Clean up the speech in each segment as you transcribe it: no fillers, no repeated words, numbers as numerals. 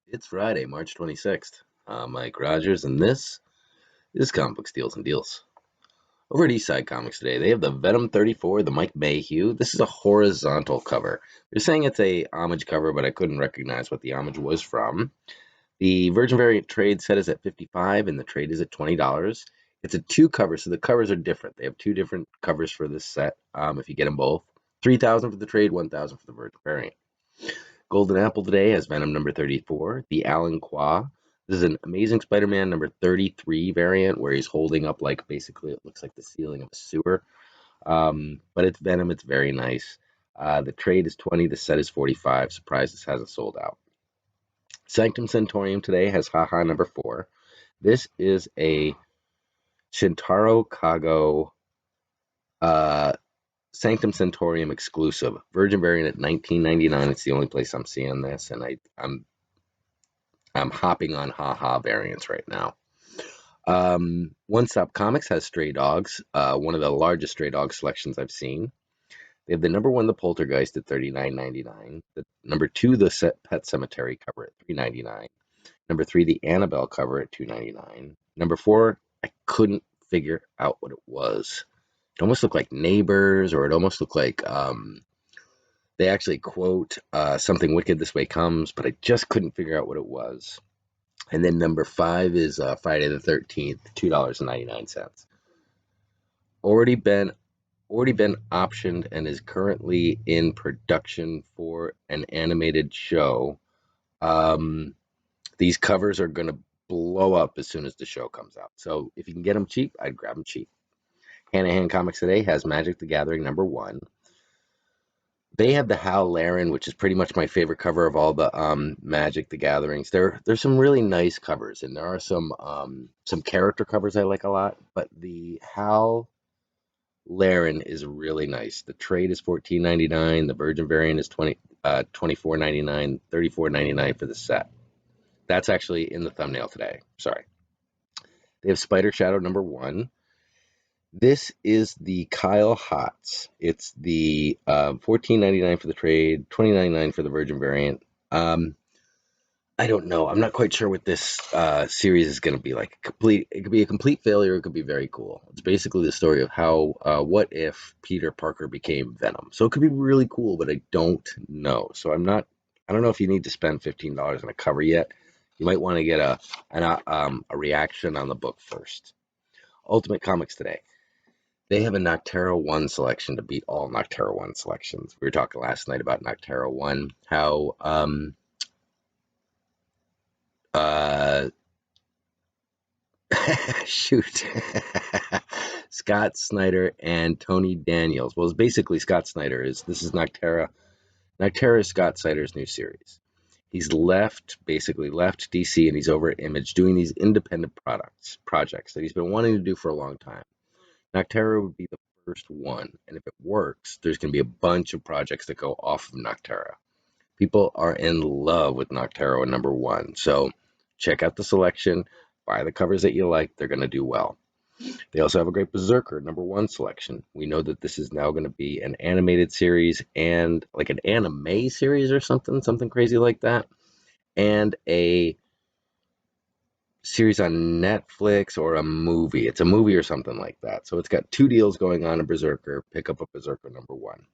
It's Friday, March 26th. I'm Mike Rogers, and this is Comic Book Steals and Deals. Over at Eastside Comics today, they have the Venom 34, the Mike Mayhew. This is a horizontal cover. They're saying it's a homage cover, but I couldn't recognize what the homage was from. The Virgin Variant trade set is at $55, and the trade is at $20. It's a two cover, so the covers are different. They have two different covers for this set. If you get them both, $3,000 for the trade, $1,000 for the Virgin Variant. Golden Apple today has Venom number 34, the Alan Qua. This is an Amazing Spider-Man number 33 variant where he's holding up, like, basically it looks like the ceiling of a sewer. But it's Venom. It's very nice. The trade is 20. The set is 45. Surprised this hasn't sold out. Sanctum Centaurium today has Haha number 4. This is a Shintaro Kago Sanctum Centaurium exclusive. Virgin variant at $19.99. It's the only place I'm seeing this, and I'm hopping on haha variants right now. One Stop Comics has Stray Dogs, one of the largest Stray Dog selections I've seen. They have the number 1, the Poltergeist, at $39.99. The number 2, the Pet Cemetery cover at $3.99. Number 3, the Annabelle cover at $2.99. Number 4, I couldn't figure out what it was. It almost looked like Neighbors, or it almost looked like they actually quote Something Wicked This Way Comes, but I just couldn't figure out what it was. And then number 5 is Friday the 13th, $2.99. Already been optioned and is currently in production for an animated show. These covers are going to blow up as soon as the show comes out. So if you can get them cheap, I'd grab them cheap. Hand in Hand Comics today has Magic the Gathering number 1. They have the Hal Laren, which is pretty much my favorite cover of all the Magic the Gatherings. There's some really nice covers, and there are some character covers I like a lot. But the Hal Laren is really nice. The trade is $14.99. The Virgin variant is $24.99, $34.99 for the set. That's actually in the thumbnail today. Sorry. They have Spider Shadow number 1. This is the Kyle Hotz. It's the $14.99 for the trade, $20.99 for the Virgin variant. I don't know. I'm not quite sure what this series is going to be like. It could be a complete failure. It could be very cool. It's basically the story of how, what if Peter Parker became Venom. So it could be really cool, but I don't know. So I don't know if you need to spend $15 on a cover yet. You might want to get a reaction on the book first. Ultimate Comics today. They have a Noctera 1 selection to beat all Noctera 1 selections. We were talking last night about Noctera 1, how shoot. Scott Snyder and Tony Daniels. Well, it's basically Scott Snyder. This is Noctera. Noctera is Scott Snyder's new series. He's basically left DC, and he's over at Image doing these independent projects that he's been wanting to do for a long time. Noctera would be the first one, and if it works, there's going to be a bunch of projects that go off of Noctera. People are in love with Noctera number 1, so check out the selection, buy the covers that you like. They're going to do well. They also have a great Berserker number 1 selection. We know that this is now going to be an animated series and like an anime series or something crazy like that, and a series on Netflix or a movie. It's a movie or something like that. So it's got 2 deals going on in Berserker. Pick up a Berserker number 1.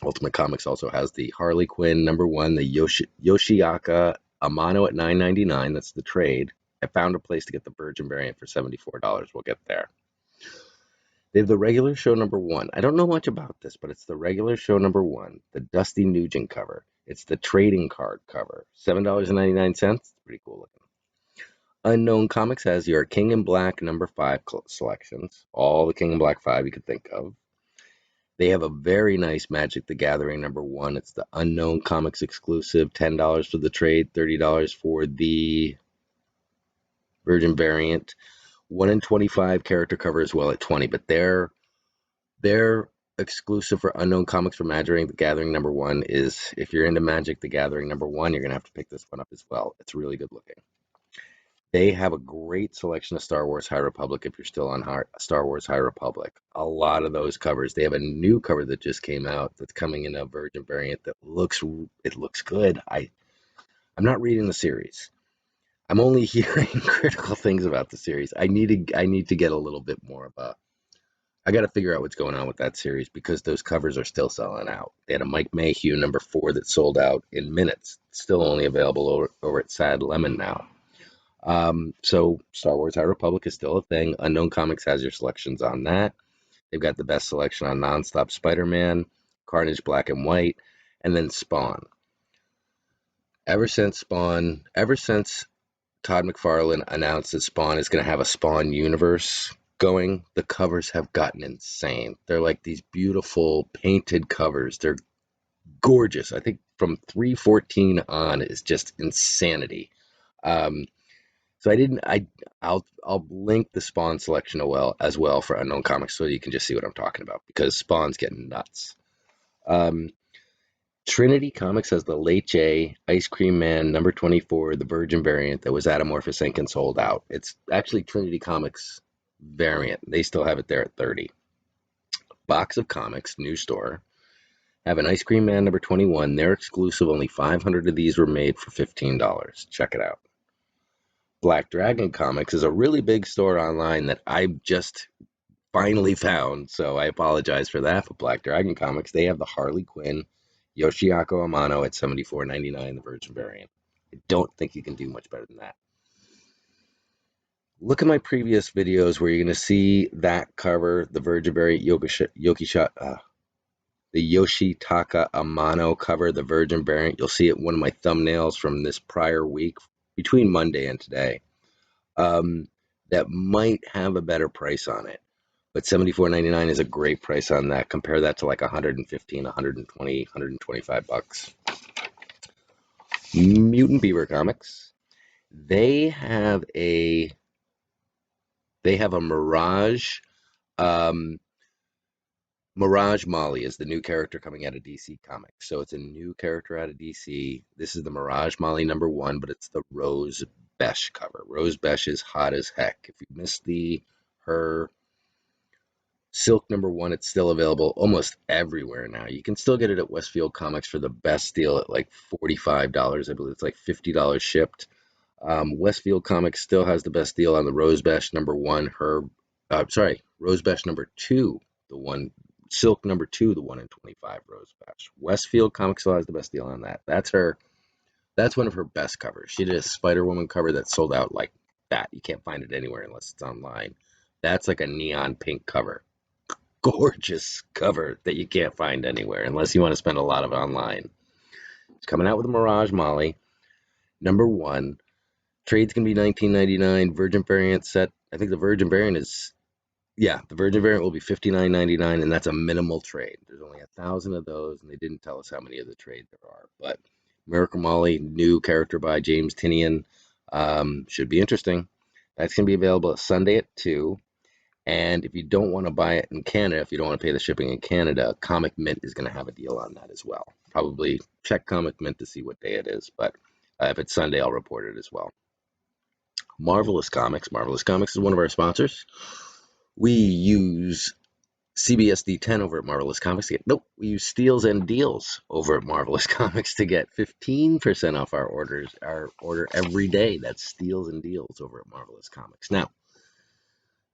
Ultimate Comics also has the Harley Quinn number 1, the Yoshiaka Amano at $9.99. That's the trade. I found a place to get the Virgin variant for $74. We'll get there. They have the regular show number 1. I don't know much about this, but it's the regular show number 1, the Dusty Nugent cover. It's the trading card cover. $7.99. Pretty cool looking. Unknown Comics has your King in Black number 5 selections. All the King in Black 5 you could think of. They have a very nice Magic the Gathering number 1. It's the Unknown Comics exclusive. $10 for the trade, $30 for the Virgin variant. 1 in 25 character cover as well at $20, but they're exclusive for Unknown Comics for Magic the Gathering number 1 is, if you're into Magic the Gathering number 1, you're going to have to pick this one up as well. It's really good looking. They have a great selection of Star Wars High Republic if you're still on Star Wars High Republic. A lot of those covers. They have a new cover that just came out that's coming in a Virgin variant that looks good. I'm not reading the series. I'm only hearing critical things about the series. I need to get a little bit more of a. I got to figure out what's going on with that series because those covers are still selling out. They had a Mike Mayhew #4 that sold out in minutes. It's still only available over at Sad Lemon now. So Star Wars High Republic is still a thing. Unknown Comics has your selections on that. They've got the best selection on Nonstop Spider-Man, Carnage Black and White, and then Spawn. Ever since Todd McFarlane announced that Spawn is going to have a Spawn universe going, the covers have gotten insane. They're like these beautiful painted covers. They're gorgeous. I think from 314 on is just insanity. Um, so I'll link the Spawn selection as well for Unknown Comics so you can just see what I'm talking about because Spawn's getting nuts. Trinity Comics has the Late J Ice Cream Man #24, the Virgin variant that was Atomorphous Inc. and sold out. It's actually Trinity Comics variant. They still have it there at 30. Box of Comics, new store, have an Ice Cream Man #21. They're exclusive. Only 500 of these were made for $15. Check it out. Black Dragon Comics is a really big store online that I just finally found, so I apologize for that. But Black Dragon Comics, they have the Harley Quinn Yoshiako Amano at $74.99, the Virgin variant. I don't think you can do much better than that. Look at my previous videos where you're going to see that cover, the Virgin variant the Yoshitaka Amano cover, the Virgin variant. You'll see it in one of my thumbnails from this prior week, between Monday and today. That might have a better price on it. But $74.99 is a great price on that. Compare that to like 115, 120, 125 bucks. Mutant Beaver Comics. They have a Mirage. Mirage Molly is the new character coming out of DC Comics. So it's a new character out of DC. This is the Mirage Molly #1, but it's the Rose Besh cover. Rose Besh is hot as heck. If you missed her Silk #1, it's still available almost everywhere now. You can still get it at Westfield Comics for the best deal at like $45. I believe it's like $50 shipped. Westfield Comics still has the best deal on the Rose Besh #1. Rose Besh #2, the one Silk #2, the 1 in 25 Rose Besh. Westfield Comics still has the best deal on that. That's one of her best covers. She did a Spider-Woman cover that sold out like that. You can't find it anywhere unless it's online. That's like a neon pink cover. Gorgeous cover that you can't find anywhere unless you want to spend a lot of it online. It's coming out with a Mirage Molly #1. Trade's gonna be $19.99. Virgin variant set. I think the Virgin variant will be $59.99, and that's a minimal trade. There's only 1,000 of those, and they didn't tell us how many of the trade there are. But Miracle Molly, new character by James Tynion, should be interesting. That's gonna be available Sunday at 2. And if you don't want to buy it in Canada, if you don't want to pay the shipping in Canada, Comic Mint is going to have a deal on that as well. Probably check Comic Mint to see what day it is, but if it's Sunday, I'll report it as well. Marvelous Comics. Marvelous Comics is one of our sponsors. We use CBSD10 over at Marvelous Comics we use Steals and Deals over at Marvelous Comics to get 15% off our order every day. That's Steals and Deals over at Marvelous Comics. Now,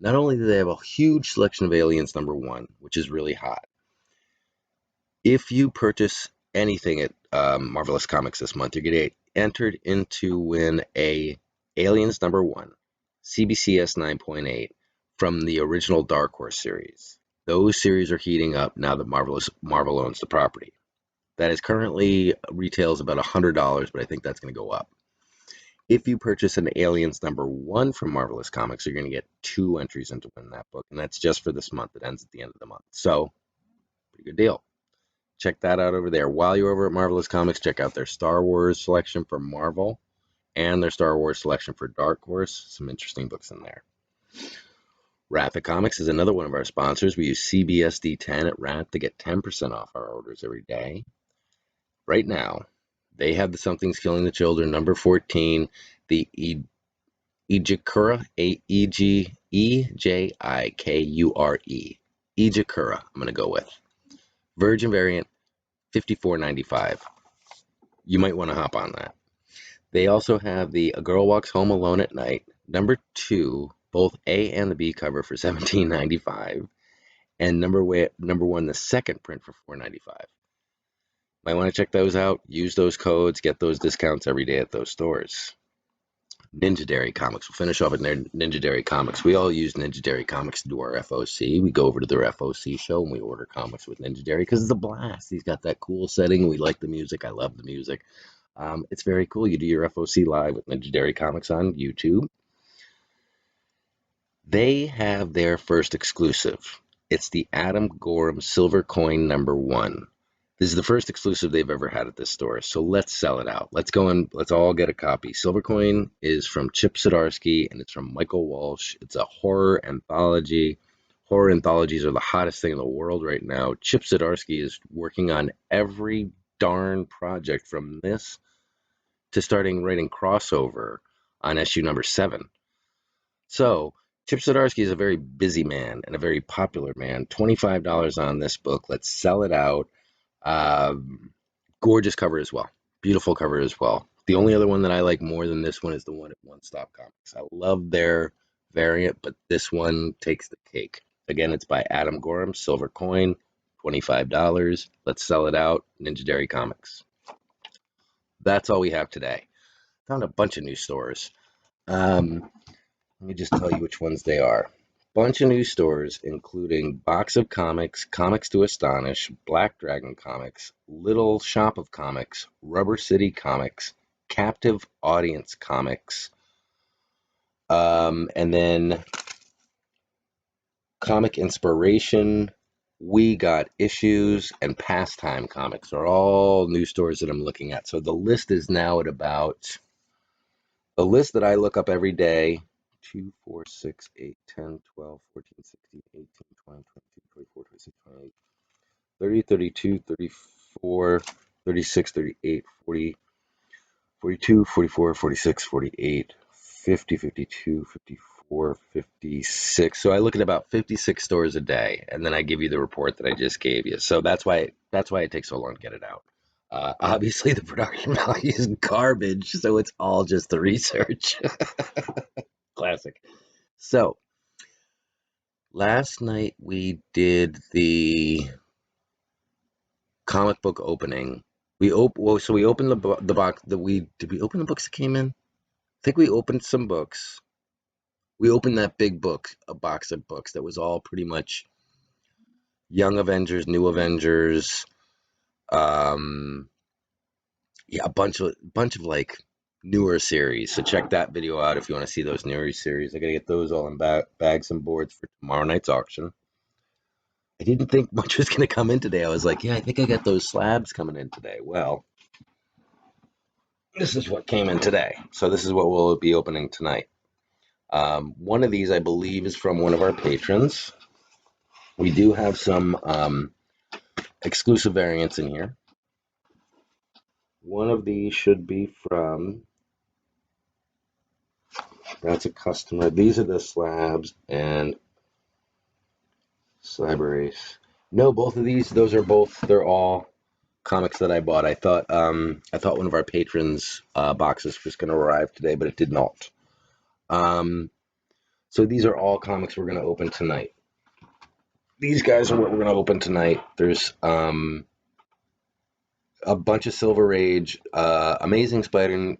not only do they have a huge selection of Aliens #1, which is really hot. If you purchase anything at Marvelous Comics this month, you're going to get entered into win a Aliens #1, CBCS 9.8 from the original Dark Horse series. Those series are heating up now that Marvel owns the property. That is currently retails about $100, but I think that's going to go up. If you purchase an Aliens #1 from Marvelous Comics, you're going to get 2 entries into win that book, and that's just for this month. It ends at the end of the month. So, pretty good deal. Check that out over there. While you're over at Marvelous Comics, check out their Star Wars selection for Marvel and their Star Wars selection for Dark Horse. Some interesting books in there. Rapid Comics is another one of our sponsors. We use CBSD10 at RAP to get 10% off our orders every day. Right now, they have the Something's Killing the Children #14, the Ejikura, Ejikure. Ejikura, I'm going to go with. Virgin variant, $54.95. You might want to hop on that. They also have the A Girl Walks Home Alone at Night, number 2, both A and the B cover for $17.95, and number 1, the second print for $4.95. Might want to check those out, use those codes, get those discounts every day at those stores. Ninja Dairy Comics. We'll finish off at Ninja Dairy Comics. We all use Ninja Dairy Comics to do our FOC. We go over to their FOC show and we order comics with Ninja Dairy because it's a blast. He's got that cool setting. We like the music. I love the music. It's very cool. You do your FOC live with Ninja Dairy Comics on YouTube. They have their first exclusive. It's the Adam Gorham Silver Coin number 1. This is the first exclusive they've ever had at this store, so let's sell it out. Let's go and let's all get a copy. Silver Coin is from Chip Zdarsky, and it's from Michael Walsh. It's a horror anthology. Horror anthologies are the hottest thing in the world right now. Chip Zdarsky is working on every darn project from this to starting writing crossover on issue number 7. So Chip Zdarsky is a very busy man and a very popular man. $25 on this book. Let's sell it out. Gorgeous cover as well. Beautiful cover as well. The only other one that I like more than this one is the one at One Stop Comics. I love their variant, but this one takes the cake. Again, it's by Adam Gorham, Silver Coin, $25. Let's sell it out. Ninja Dairy Comics. That's all we have today. Found a bunch of new stores. Let me just tell you which ones they are. Bunch of new stores, including Box of Comics, Comics to Astonish, Black Dragon Comics, Little Shop of Comics, Rubber City Comics, Captive Audience Comics, and then Comic Inspiration, We Got Issues, and Pastime Comics are all new stores that I'm looking at. So the list is now at about the list that I look up every day. 2, 4, 6, 8, 10, 12, 14, 16, 18, 20, 22, 24, 26, 28, 30, 32, 34, 36, 38, 40, 42, 44, 46, 48, 50, 52, 54, 56. So I look at about 56 stores a day, and then I give you the report that I just gave you. So that's why it takes so long to get it out. Obviously, the production value is garbage, so it's all just the research. Classic. So last night we did the comic book opening. We opened the box that did we open the books that came in? I think we opened some books. We opened that big book, a box of books that was all pretty much Young Avengers, New Avengers, yeah, a bunch of like newer series. So check that video out if you want to see those newer series. I gotta get those all in bags and boards for tomorrow night's auction. I didn't think much was gonna come in today. I was like, yeah, I think I got those slabs coming in today. Well, this is what came in today. So this is what we'll be opening tonight. One of these, I believe, is from one of our patrons. We do have some exclusive variants in here. One of these should be from, that's a customer. These are the slabs and slab erase. No, both of these, they're all comics that I bought. I thought one of our patrons' boxes was going to arrive today, but it did not. So these are all comics we're going to open tonight. These guys are what we're going to open tonight. There's a bunch of Silver Age, Amazing Spider-Man,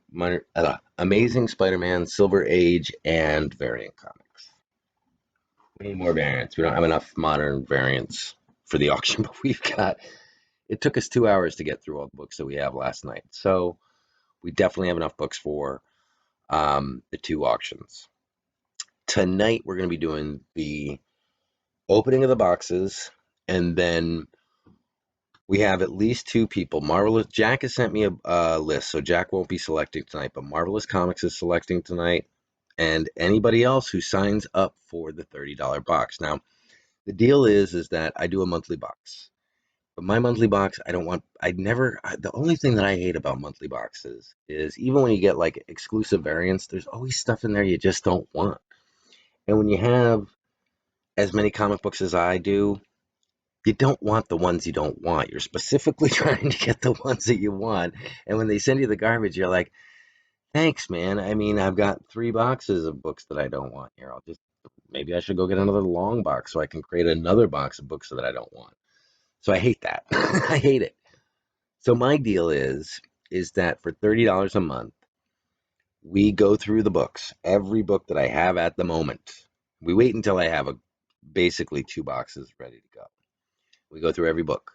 Silver Age, and variant comics. We need more variants. We don't have enough modern variants for the auction, but we've got. It took us 2 hours to get through all the books that we have last night, so we definitely have enough books for the 2 auctions. Tonight we're going to be doing the opening of the boxes, and then we have at least 2 people. Jack has sent me a list, so Jack won't be selecting tonight, but Marvelous Comics is selecting tonight, and anybody else who signs up for the $30 box. Now, the deal is that I do a monthly box, but my monthly box, the only thing that I hate about monthly boxes is even when you get like exclusive variants, there's always stuff in there you just don't want. And when you have as many comic books as I do, you don't want the ones you don't want. You're specifically trying to get the ones that you want. And when they send you the garbage, you're like, Thanks, man. I mean, I've got 3 boxes of books that I don't want here. Maybe I should go get another long box so I can create another box of books that I don't want. So I hate that. I hate it. So my deal is that for $30 a month, we go through the books, every book that I have at the moment. We wait until I have basically 2 boxes ready to go. We go through every book,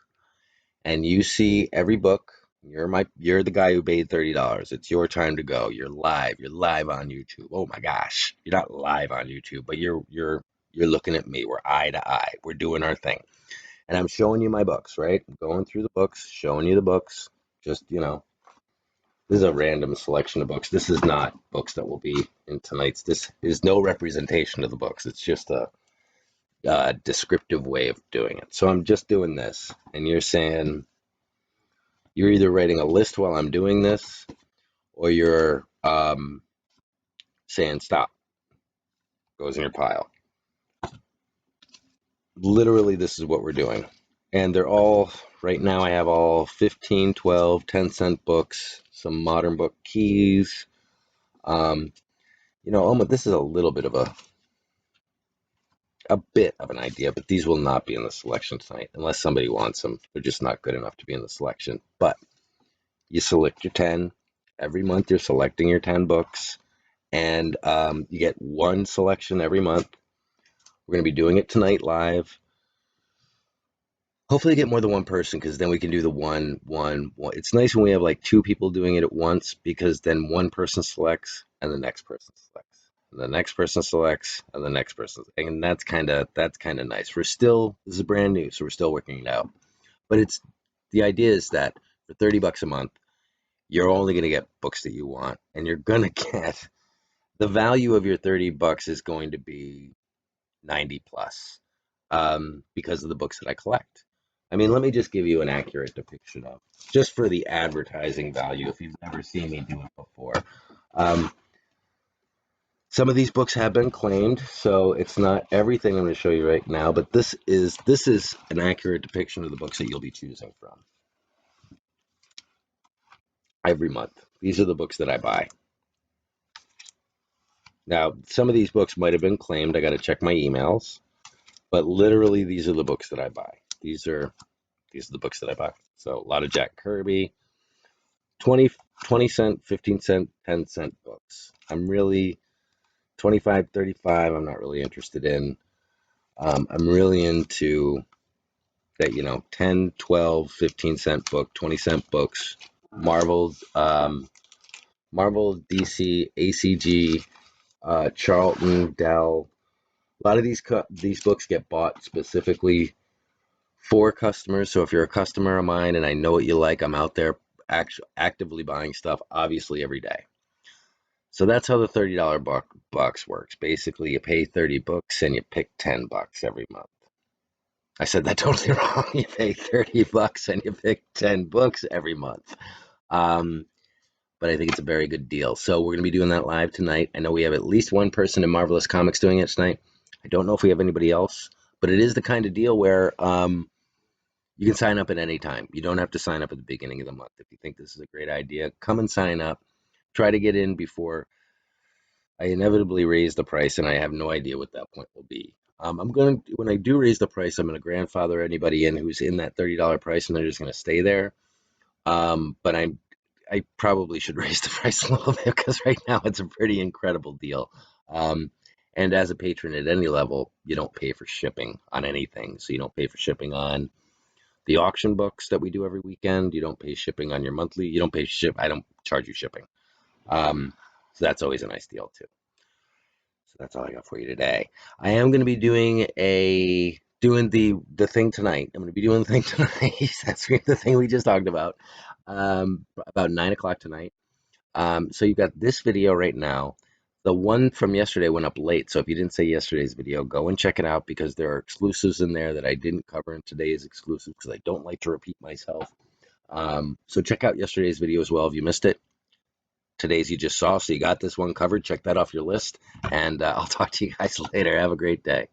and you see every book. You're the guy who paid $30. It's your time to go. You're live. You're live on YouTube. Oh my gosh, you're not live on YouTube, but you're looking at me. We're eye to eye. We're doing our thing, and I'm showing you my books. Right, I'm going through the books, showing you the books. Just this is a random selection of books. This is not books that will be in tonight's. This is no representation of the books. It's just a descriptive way of doing it. So I'm just doing this, and you're saying you're either writing a list while I'm doing this, or you're saying stop, goes in your pile. Literally, this is what we're doing. And they're all, right now, I have all 15, 12, 10-cent books, some modern book keys. This is a little bit of a bit of an idea, but these will not be in the selection tonight unless somebody wants them. They're just not good enough to be in the selection. But you select your 10. Every month you're selecting your 10 books, and you get one selection every month. We're going to be doing it tonight live. Hopefully get more than one person, because then we can do the one. It's nice when we have like 2 people doing it at once, because then one person selects and the next person selects. And the next person selects and the next person, and that's kind of nice. This is brand new, so we're still working it out. But the idea is that for $30 a month, you're only going to get books that you want, and you're going to get the value of your $30 is going to be 90 plus, because of the books that I collect. I mean, let me just give you an accurate depiction of, just for the advertising value, if you've never seen me do it before. Um, some of these books have been claimed, so it's not everything I'm going to show you right now, but this is an accurate depiction of the books that you'll be choosing from every month. These are the books that I buy. Now, some of these books might have been claimed. I got to check my emails, but literally, these are the books that I buy. These are the books that I buy. So a lot of Jack Kirby, 20, 20 cent, 15 cent, 10-cent books. I'm really 25, 35. I'm not really interested in. I'm really into that, 10, 12, 15-cent book, 20-cent books, Marvel, Marvel, DC, ACG, Charlton, Dell. A lot of these books get bought specifically for customers. So if you're a customer of mine and I know what you like, I'm out there actively buying stuff, obviously every day. So that's how the $30 box works. Basically, you pay 30 bucks and you pick $10 every month. I said that totally wrong. You pay 30 bucks and you pick 10 books every month. Um, but I think it's a very good deal. So we're going to be doing that live tonight. I know we have at least one person in Marvelous Comics doing it tonight. I don't know if we have anybody else, but it is the kind of deal where you can sign up at any time. You don't have to sign up at the beginning of the month. If you think this is a great idea, come and sign up. Try to get in before I inevitably raise the price, and I have no idea what that point will be. When I do raise the price, I'm going to grandfather anybody in who's in that $30 price, and they're just going to stay there. But I probably should raise the price a little bit, because right now it's a pretty incredible deal. Um, and as a patron at any level, you don't pay for shipping on anything. So you don't pay for shipping on the auction books that we do every weekend. You don't pay shipping on your monthly. You don't pay ship. I don't charge you shipping. So that's always a nice deal too. So that's all I got for you today. I am going to be doing the thing tonight. I'm going to be doing the thing tonight. That's the thing we just talked about 9 o'clock tonight. So you've got this video right now. The one from yesterday went up late, so if you didn't see yesterday's video, go and check it out, because there are exclusives in there that I didn't cover in today's exclusive, because I don't like to repeat myself. So check out yesterday's video as well if you missed it. Today's you just saw, so you got this one covered. Check that off your list, and I'll talk to you guys later. Have a great day.